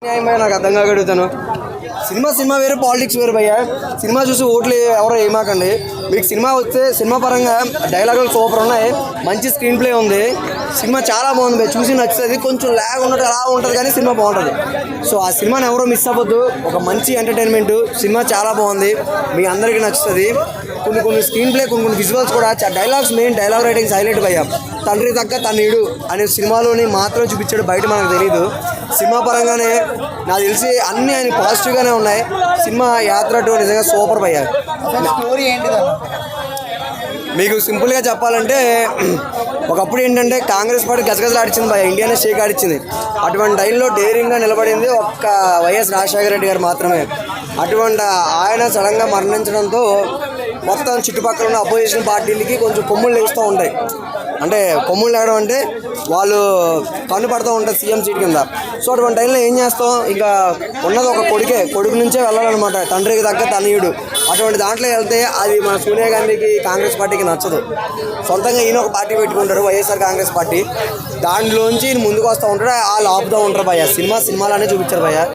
నాకు అర్థం కాక అడుగుతాను. సినిమా వేరు, పాలిటిక్స్ వేరు భయ్య. సినిమా చూసి ఓట్లు ఎవరో ఏమాకండి. మీకు సినిమా వస్తే సినిమా పరంగా డైలాగులు సూపర్ ఉన్నాయి, మంచి స్క్రీన్ ప్లే ఉంది, సినిమా చాలా బాగుంది భయ్య, చూసి నచ్చుతుంది. కొంచెం ల్యాగ్ ఉన్నట్టు అలా ఉంటుంది కానీ సినిమా బాగుంటుంది. సో ఆ సినిమాని ఎవరో మిస్ అవ్వద్దు. ఒక మంచి ఎంటర్టైన్మెంట్ సినిమా, చాలా బాగుంది, మీ అందరికీ నచ్చుతుంది. కొన్ని స్క్రీన్ ప్లే, కొన్ని విజువల్స్ కూడా, dialogues, main dialogue writings highlight భయ్య. తండ్రి తగ్గ తనయుడు అనే సినిమాలోని మాత్రం చూపించాడు, బయట మనకు తెలియదు. సినిమా పరంగానే నాకు తెలిసి అన్నీ ఆయన పాజిటివ్గానే ఉన్నాయి. సినిమా యాత్ర టూ నిజంగా సూపర్ భయ్య. స్టోరీ ఏంటి? మీకు సింపుల్గా చెప్పాలంటే, ఒకప్పుడు ఏంటంటే కాంగ్రెస్ పార్టీ గజగజలాడిచ్చింది భయ్య, ఇండియానే షేక్ ఆడిచ్చింది. అటువంటి టైంలో డేరింగ్గా నిలబడింది ఒక్క వైఎస్ రాజశేఖర రెడ్డి గారు మాత్రమే. అటువంటి ఆయన సడన్గా మరణించడంతో మొత్తం చుట్టుపక్కల ఉన్న అపోజిషన్ పార్టీలకి కొంచెం కొమ్ములు లేస్తూ ఉంటాయి. అంటే కొమ్ములు లేవడం అంటే వాళ్ళు కన్ను పడుతూ ఉంటుంది సీఎం సీట్ కింద. సో అటువంటి టైంలో ఏం చేస్తాం, ఇంకా ఉన్నది ఒక కొడుకు నుంచే వెళ్ళాలన్నమాట, తండ్రికి తగ్గ తనయుడు. అటువంటి దాంట్లో వెళ్తే అది మన సోనియా గాంధీకి, కాంగ్రెస్ పార్టీకి నచ్చదు. సొంతంగా ఈయన ఒక పార్టీ పెట్టుకుంటారు, వైఎస్ఆర్ కాంగ్రెస్ పార్టీ. దాంట్లోంచి ముందుకు వస్తూ ఉంటాడు, వాళ్ళు ఆపుతూ ఉంటారు భయ్య. సినిమాలానే చూపించారు భయ్య.